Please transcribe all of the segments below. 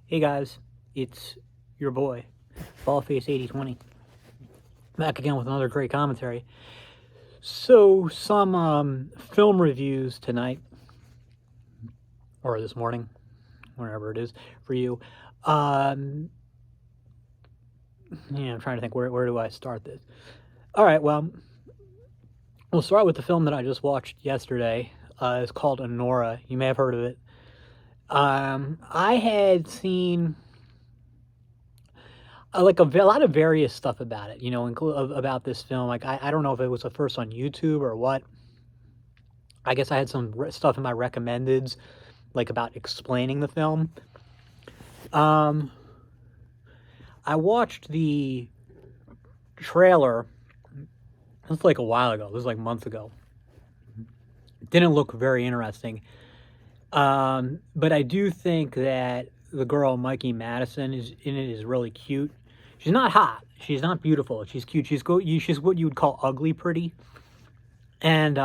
Hey guys, it's your boy, Ballface 8020, back again with another great commentary. So, some film reviews tonight, or this morning, wherever it is for you. I'm trying to think, where do I start this? All right, well, we'll start with the film that I just watched yesterday. It's called Anora. You may have heard of it. I had seen like a lot of various stuff about it, about this film. Like, I don't know if it was the first on YouTube or what. I guess I had some stuff in my recommendeds, like about explaining the film. I watched the trailer. It was like a while ago. It was like months ago. It didn't look very interesting. But I do think that the girl, Mikey Madison, is really cute. She's not hot. She's not beautiful. She's cute. She's what you would call ugly pretty. And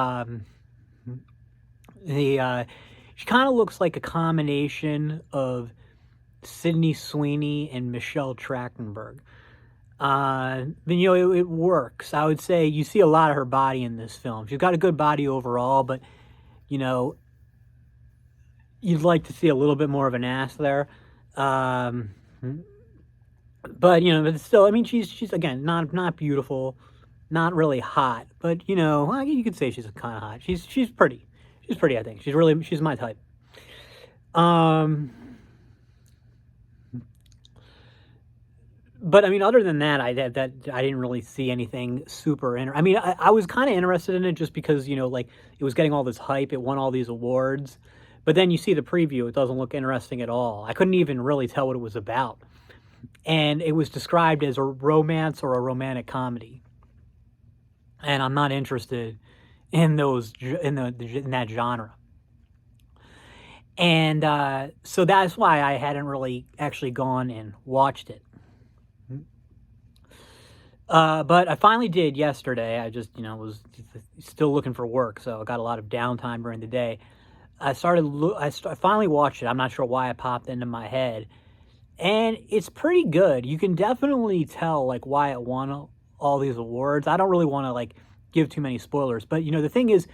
she kind of looks like a combination of Sydney Sweeney and Michelle Trachtenberg. But it works. I would say you see a lot of her body in this film. She's got a good body overall, but you'd like to see a little bit more of an ass there. But still, I mean, she's again not beautiful, not really hot, but you could say she's kind of hot. She's pretty. She's pretty. I think she's my type. But I mean, other than that, I didn't really see anything super. I mean, I was kind of interested in it just because like it was getting all this hype. It won all these awards, but then you see the preview. It doesn't look interesting at all. I couldn't even really tell what it was about, and it was described as a romance or a romantic comedy, and I'm not interested in that genre. And so that's why I hadn't really actually gone and watched it. But I finally did yesterday. I just, was still looking for work, so I got a lot of downtime during the day. I finally watched it. I'm not sure why it popped into my head, and it's pretty good. You can definitely tell like why it won all these awards. I don't really want to like give too many spoilers, but the thing is,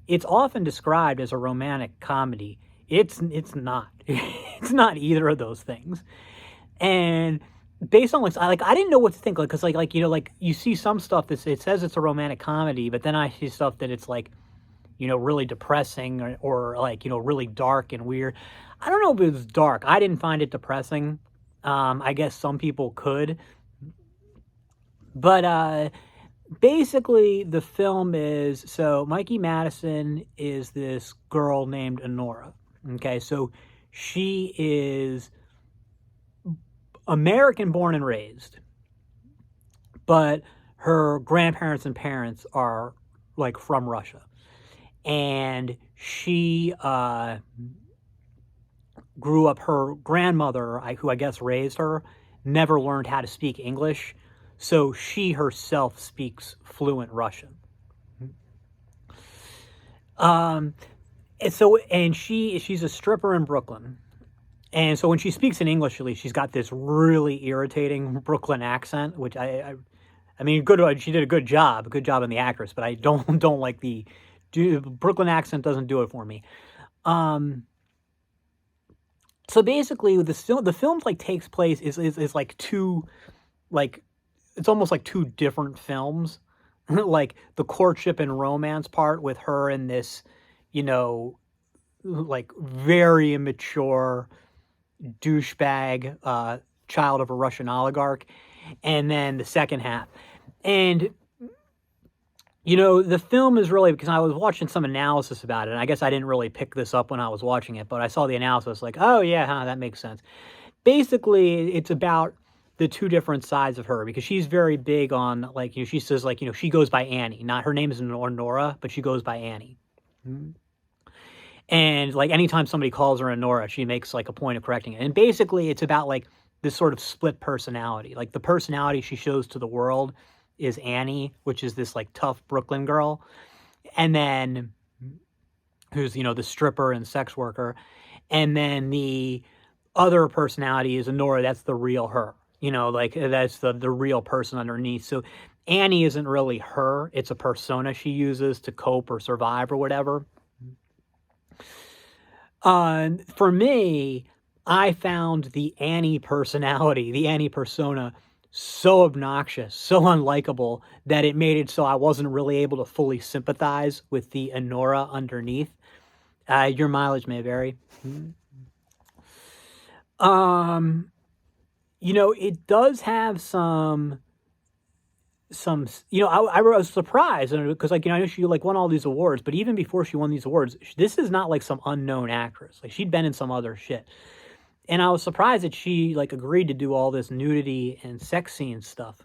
it's often described as a romantic comedy. It's not. It's not either of those things, and based on I didn't know what to think, because you see some stuff that it says it's a romantic comedy, but then I see stuff that it's like really depressing or like really dark and weird. I don't know if it was dark. I didn't find it depressing. I guess some people could, but basically the film is, so Mikey Madison is this girl named Anora. Okay, so she is American born and raised, but her grandparents and parents are like from Russia, and she grew up. Her grandmother, who I guess raised her, never learned how to speak English, so she herself speaks fluent Russian. She's a stripper in Brooklyn. And so when she speaks in English, at least, she's got this really irritating Brooklyn accent, which I mean, good. She did a good job in the actress, but I don't like the Brooklyn accent. Doesn't do it for me. So basically, the film like takes place is like two, like it's almost like two different films, like the courtship and romance part with her and this, like very immature douchebag child of a Russian oligarch, and then the second half. And the film is really, because I was watching some analysis about it, and I guess I didn't really pick this up when I was watching it, but I saw the analysis like, oh yeah, that makes sense. Basically, it's about the two different sides of her, because she's very big on, like, she says, like, she goes by Annie. Not, her name is Nora, but she goes by Annie. And like anytime somebody calls her Anora, she makes like a point of correcting it. And basically it's about like this sort of split personality. Like the personality she shows to the world is Annie, which is this like tough Brooklyn girl. And then who's, the stripper and sex worker. and then the other personality is Anora. That's the real her. Like that's the real person underneath. So Annie isn't really her. It's a persona she uses to cope or survive or whatever. For me, I found the Annie personality, the Annie persona, so obnoxious, so unlikable that it made it so I wasn't really able to fully sympathize with the Anora underneath. Your mileage may vary. It does have some, I was surprised because, like, I know she like won all these awards, but even before she won these awards, this is not like some unknown actress. Like, she'd been in some other shit. And I was surprised that she like agreed to do all this nudity and sex scene stuff.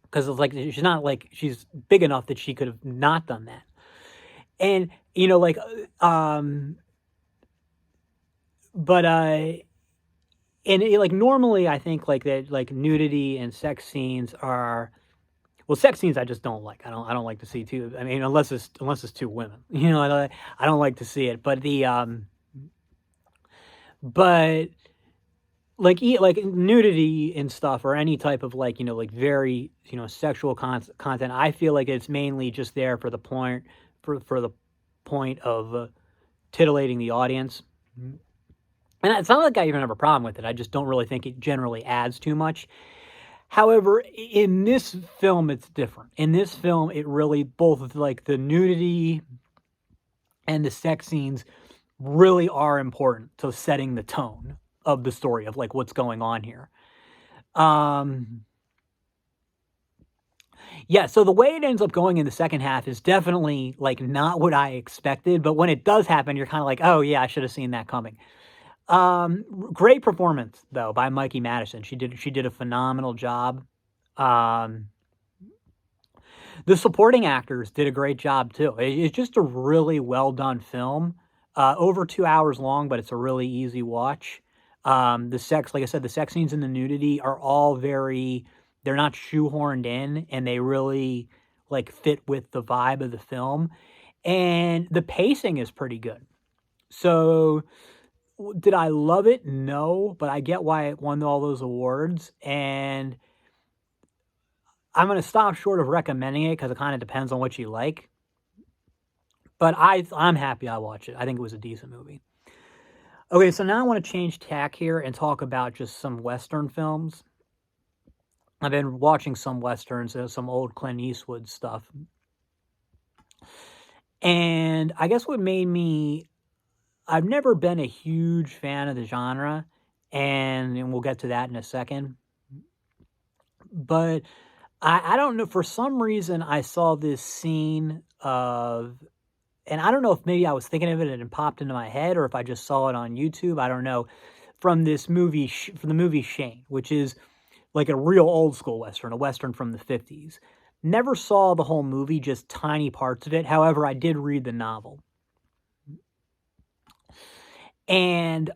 Because it's like she's not like she's big enough that she could have not done that. And but and like normally I think like that like nudity and sex scenes are, well, sex scenes I just don't like. I don't like to see too. I mean, unless it's two women, I don't like to see it. But but like nudity and stuff or any type of like like very sexual content, I feel like it's mainly just there for the point of titillating the audience. And it's not like I even have a problem with it. I just don't really think it generally adds too much. However, in this film, it's different. In this film, it really, both like the nudity and the sex scenes really are important to setting the tone of the story of like what's going on here. Yeah, so the way it ends up going in the second half is definitely like not what I expected, but when it does happen, you're kind of like, oh yeah, I should have seen that coming. Great performance though by Mikey Madison. She did a phenomenal job. The supporting actors did a great job too. It's just a really well done film. Over 2 hours long, but it's a really easy watch. Like I said, the sex scenes and the nudity are all they're not shoehorned in, and they really like fit with the vibe of the film. And the pacing is pretty good. So did I love it? No, but I get why it won all those awards. And I'm going to stop short of recommending it because it kind of depends on what you like. But I'm happy I watched it. I think it was a decent movie. Okay, so now I want to change tack here and talk about just some Western films. I've been watching some Westerns, some old Clint Eastwood stuff. And I guess what made me, I've never been a huge fan of the genre, and we'll get to that in a second. But I don't know, for some reason I saw this scene of, and I don't know if maybe I was thinking of it and it popped into my head, or if I just saw it on YouTube, I don't know, from this movie, from the movie Shane, which is like a real old school Western, a Western from the 50s. Never saw the whole movie, just tiny parts of it. However, I did read the novel. And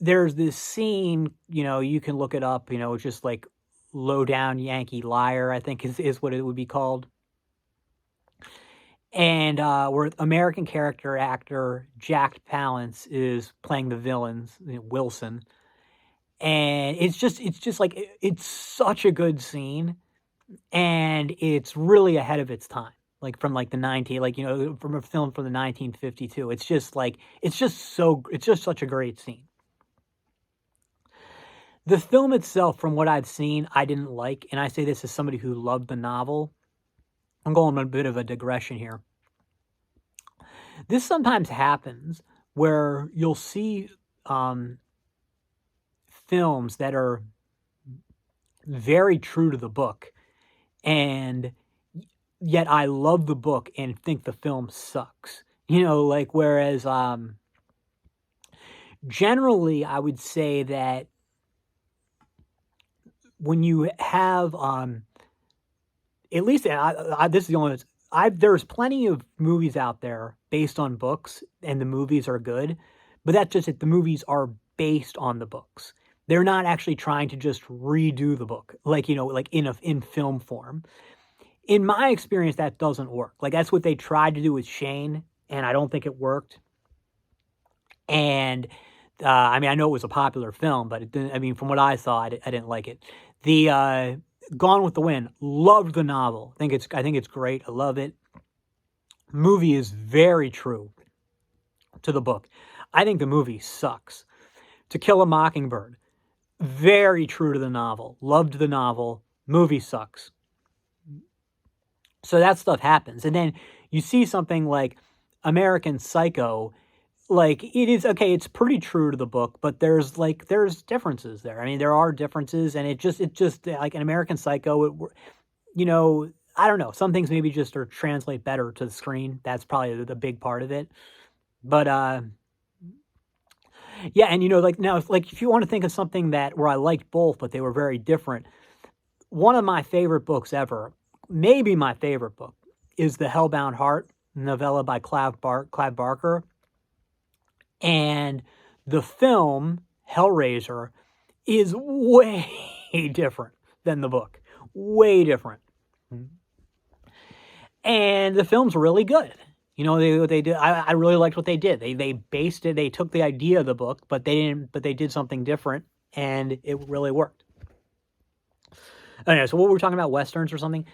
there's this scene, you can look it up, it's just like Low Down Yankee Liar, I think is what it would be called. And where American character actor Jack Palance is playing the villains, Wilson. And it's just like, it's such a good scene, and it's really ahead of its time. Like from like the from a film from the 1952. It's just such a great scene. The film itself, from what I've seen, I didn't like, and I say this as somebody who loved the novel. I'm going on a bit of a digression here. This sometimes happens where you'll see films that are very true to the book, and yet I love the book and think the film sucks. Whereas generally I would say that when you have at least this is the only, there's plenty of movies out there based on books, and the movies are good, but that's just it. The movies are based on the books. They're not actually trying to just redo the book, like in film form. In my experience, that doesn't work. Like, that's what they tried to do with Shane, and I don't think it worked. And I mean, I know it was a popular film, but it didn't, I mean, from what I saw, I didn't like it. The Gone with the Wind, loved the novel. I think it's great. I love it. Movie is very true to the book. I think the movie sucks. To Kill a Mockingbird, very true to the novel. Loved the novel. Movie sucks. So that stuff happens. And then you see something like American Psycho, like it is okay, it's pretty true to the book, but there's differences there. I mean, there are differences, and it just like an American Psycho, you know, I don't know. Some things maybe just are translate better to the screen. That's probably the big part of it. But yeah, and you know, like now, like if you want to think of something that where I liked both, but they were very different, one of my favorite books ever, maybe my favorite book, is The Hellbound Heart novella by Clive Barker. And the film, Hellraiser, is way different than the book. Way different. And the film's really good. You know, they did. I really liked what they did. They based it. They took the idea of the book, but they didn't. But they did something different, and it really worked. Anyway, so what were we talking about? Westerns or something?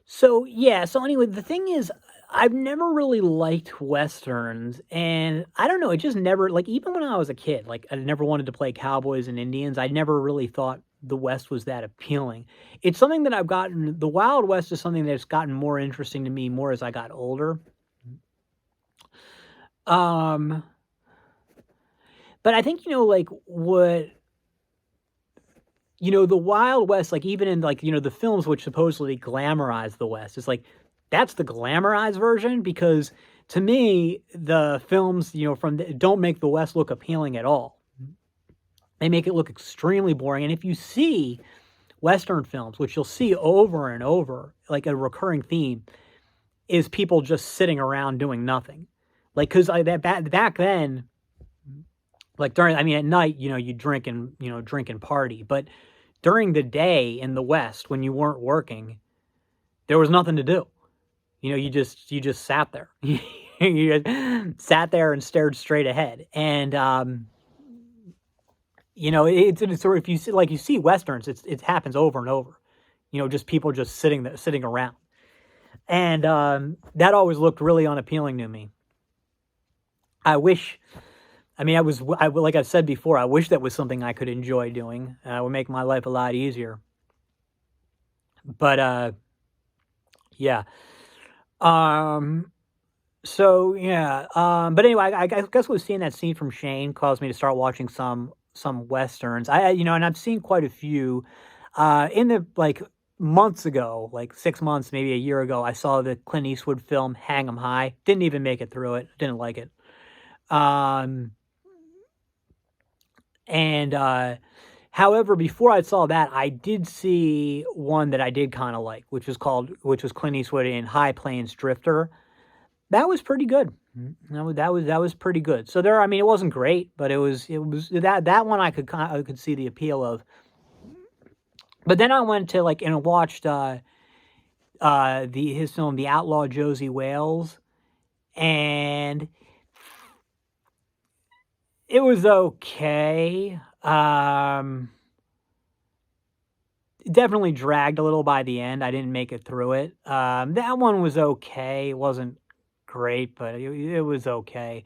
So yeah. So anyway, the thing is, I've never really liked Westerns, and I don't know, it just never, like, even when I was a kid, like, I never wanted to play cowboys and Indians. I never really thought the West was that appealing. It's something that the Wild West is something that's gotten more interesting to me more as I got older. Um, but I think, you know, like, the Wild West, like, even in, like, the films which supposedly glamorize the West, it's like, that's the glamorized version, because to me, the films, don't make the West look appealing at all. They make it look extremely boring. And if you see Western films, which you'll see over and over, like a recurring theme, is people just sitting around doing nothing. Like, because back then, like at night, you drink and party. But during the day in the West, when you weren't working, there was nothing to do. You just sat there. You just sat there and stared straight ahead. And it's sort of, if you see Westerns, it happens over and over. Just people just sitting around. And that always looked really unappealing to me. Like I've said before, I wish that was something I could enjoy doing. It would make my life a lot easier. But yeah. So yeah. But anyway, I guess was seeing that scene from Shane caused me to start watching some Westerns. And I've seen quite a few. In the, like, months ago, like 6 months, maybe a year ago, I saw the Clint Eastwood film Hang 'em High. Didn't even make it through it. Didn't like it. However, before I saw that, I did see one that I did kind of like, which was Clint Eastwood in High Plains Drifter. That was pretty good. That was pretty good. So it wasn't great, but it was that one I could see the appeal of. But then I went to and watched his film The Outlaw Josie Wales, and it was okay. It definitely dragged a little by the end. I didn't make it through it. That one was okay. It wasn't great, but it was okay.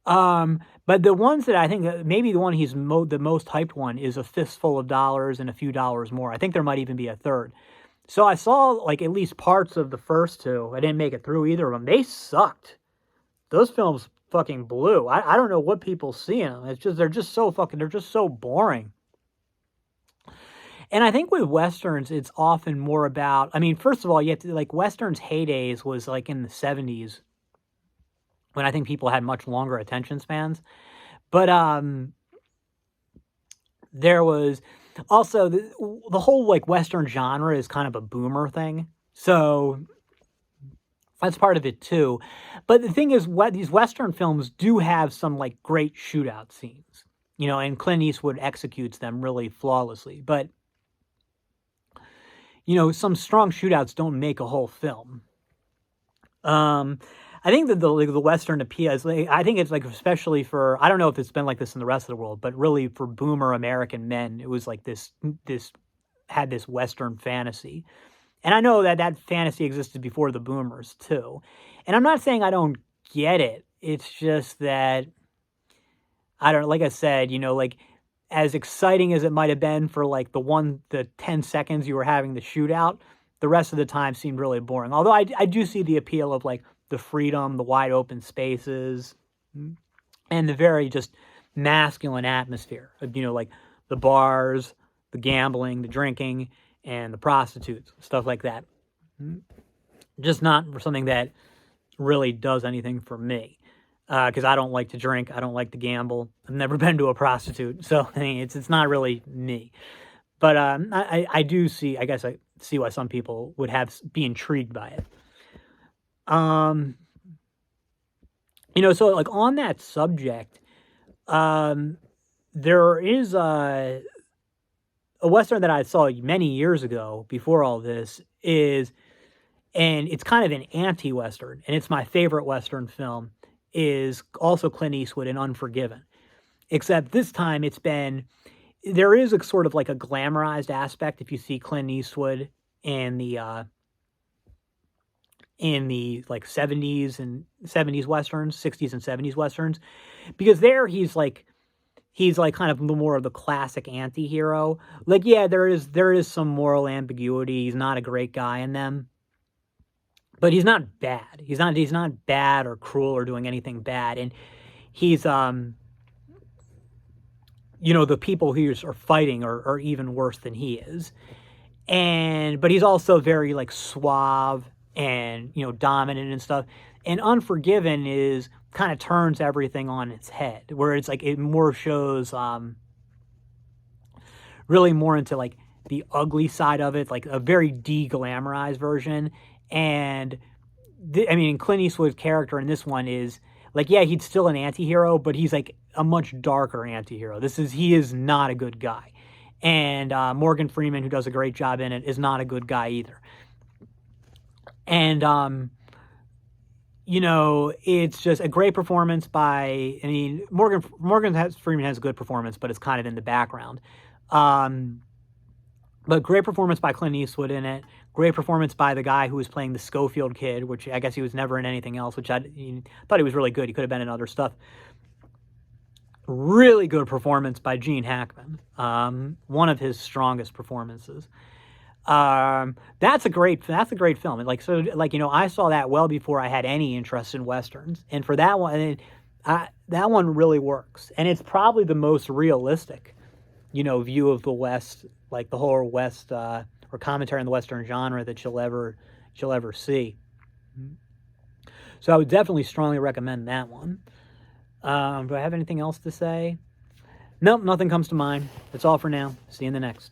But the ones that I think maybe the one he's the most hyped one is A Fistful of Dollars and A Few Dollars More. I think there might even be a third. So I saw at least parts of the first two. I didn't make it through either of them. They sucked. Those films fucking blew. I don't know what people see in them. It's just they're just so boring. And I think with Westerns, it's often more about, first of all, you have to, Westerns' heydays was in the 70s, when I think people had much longer attention spans. But there was also the whole Western genre is kind of a boomer thing. So that's part of it too. But the thing is, these Western films do have some great shootout scenes, and Clint Eastwood executes them really flawlessly. But some strong shootouts don't make a whole film. I think that the Western appeal is like, I think it's like, especially for, I don't know if it's been like this in the rest of the world, but really for boomer American men, it was like this had this Western fantasy. And I know that that fantasy existed before the boomers too. And I'm not saying I don't get it. It's just that, I don't, like I said, like, as exciting as it might have been for like the 10 seconds you were having the shootout, the rest of the time seemed really boring. Although I do see the appeal of like the freedom, the wide open spaces, and the very just masculine atmosphere of, like the bars, the gambling, the drinking, and the prostitutes, stuff like that. Just not something that really does anything for me. Because I don't like to drink, I don't like to gamble. I've never been to a prostitute, so I mean, it's not really me. But I do see. I guess I see why some people would be intrigued by it. So like on that subject, there is a Western that I saw many years ago before all this and it's kind of an anti-Western, and it's my favorite Western film, is also Clint Eastwood in Unforgiven. Except this time there is a sort of like a glamorized aspect if you see Clint Eastwood in the like 70s Westerns, 60s and 70s Westerns, because there he's like kind of more of the classic anti-hero. Like, yeah, there is some moral ambiguity. He's not a great guy in them. But he's not bad. He's not bad or cruel or doing anything bad. And he's the people who are fighting are even worse than he is. But he's also very like suave and dominant and stuff. And Unforgiven is kind of turns everything on its head, where it's like it more shows really more into like the ugly side of it, like a very de-glamorized version. And Clint Eastwood's character in this one is like, yeah, he's still an anti-hero, but he's like a much darker anti-hero. He is not a good guy. And Morgan Freeman, who does a great job in it, is not a good guy either. And it's just a great performance by, Morgan Freeman has a good performance, but it's kind of in the background. But great performance by Clint Eastwood in it. Great performance by the guy who was playing the Schofield kid, which I guess he was never in anything else, which I thought he was really good. He could have been in other stuff. Really good performance by Gene Hackman. One of his strongest performances. That's a great film. I saw that well before I had any interest in Westerns. And for that one, that one really works. And it's probably the most realistic, view of the West, like the whole West, or commentary on the Western genre that you'll ever see. So I would definitely strongly recommend that one. Do I have anything else to say? Nope, nothing comes to mind. That's all for now. See you in the next.